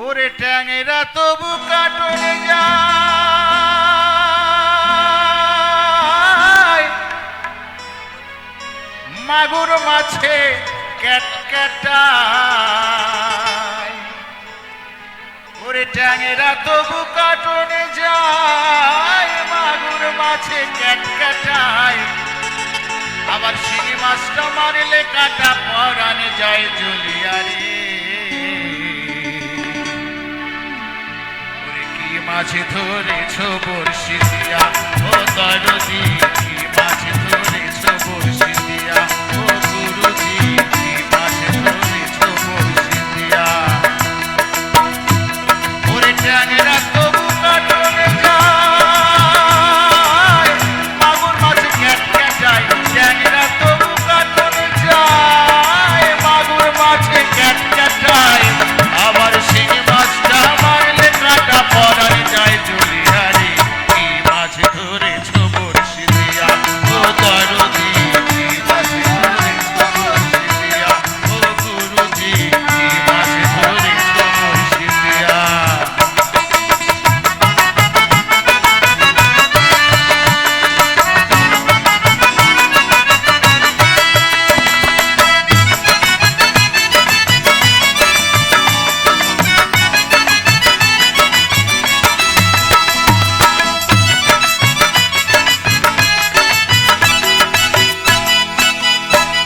ওরে ট্যাংরা তবু কাটনে যায়, মাগুর মাছে ক্যাটক্যাটায়। ওরে ট্যাংরা তবু কাটনে যায়, মাগুর মাছে ক্যাটক্যাটায়। আবার শিঙি মাছটা মারলে কাটা পরানে যায় জ্বলিয়ারে। ওরে কি মাছ ধরেছ বড়শি দিয়া, ও দরদি কি মাছ ধরেছ বড়শি দিয়া, ও গুরুজি কি মাছ ধরেছ বড়শি দিয়া। ওরে ট্যাংরা তবু কাটনে যায়, মাগুর মাছ ক্যাটক্যাটায়। ট্যাংরা তবু কাটনে যায়, মাগুর মাছ ক্যাটক্যাটায়। আবার শিঙি মাছটা মারলে কাটা পরানে যায় জ্বলিয়ারে। কি মাছ ধরেছ বড়শি দিয়া, ও দরদি কি মাছ ধরেছ বড়শি দিয়া, ও গুরুজি কি মাছ ধরেছ বড়শি দিয়া।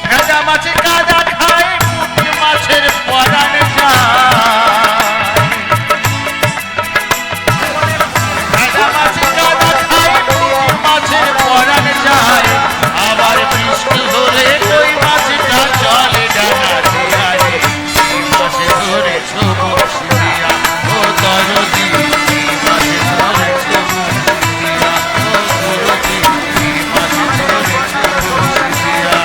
ভেজা মাছে কাদা খায়, পুঁটি মাছের পরাণ যায়। ভেজা মাছে কাদা খায়, পুঁটি মাছের পরাণ যায়। আবার বৃষ্টি হলে ওই মাছটা চলে ডানা দিয়ারে। কি মাছ ধরেছ বড়শি দিয়া, ও দরদি কি মাছ ধরেছ বড়শি দিয়া, ও গুরুজি কি মাছ ধরেছ বড়শি দিয়া।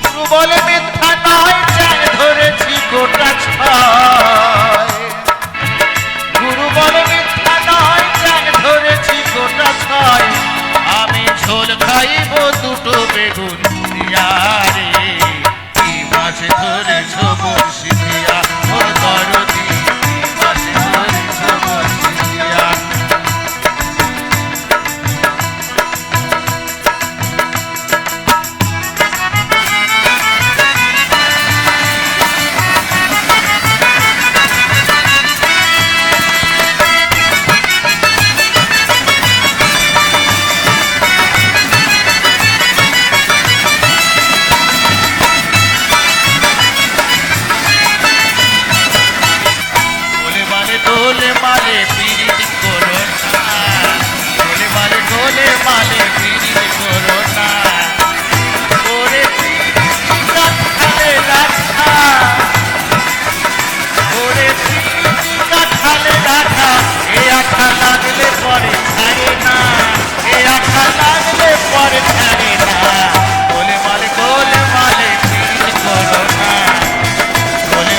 গুরু বলে মিথ্যা নয়, চ্যাং ধরেছি গোটা ছয়। গুরু বলে মিথ্যা নয়, চ্যাং ধরেছি গোটা ছয়। আমি ঝোল খাইব দুটো বেগুন দিয়ারে। কি মাছ ধরেছ বড়শি দিয়া, ও দরদি কি মাছ ধরেছ বড়শি দিয়া। গোলে মালে পিরিত করো না, গোলে মালে পিরিত করো না। ওরে কাঠালে রাখা, ওরে কাঠালে রাখা। এ আঠা লাগলে পরে ছাড়ে না, এ আঠা লাগলে পরে ছাড়ে না। গোলে মালে পিরিত করো না, গোলে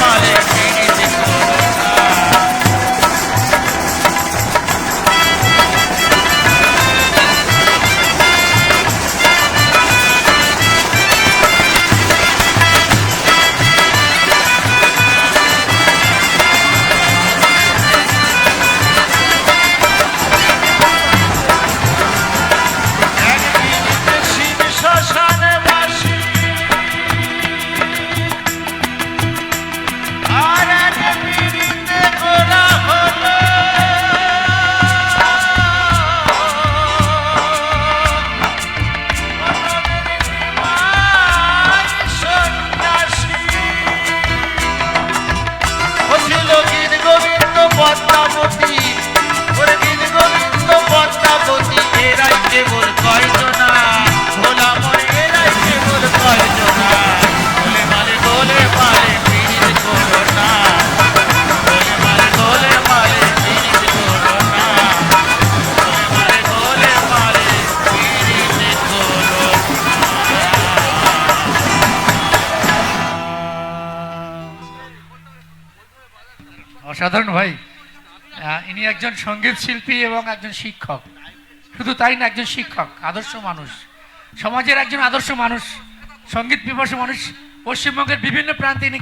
মালে পিরিত করো না। অসাধারণ ভাই। ইনি একজন সঙ্গীত শিল্পী এবং একজন শিক্ষক, শুধু তাই না, একজন শিক্ষক, আদর্শ মানুষ, সমাজের একজন আদর্শ মানুষ, সঙ্গীত পিপাসু মানুষ। পশ্চিমবঙ্গের বিভিন্ন প্রান্তে ইনি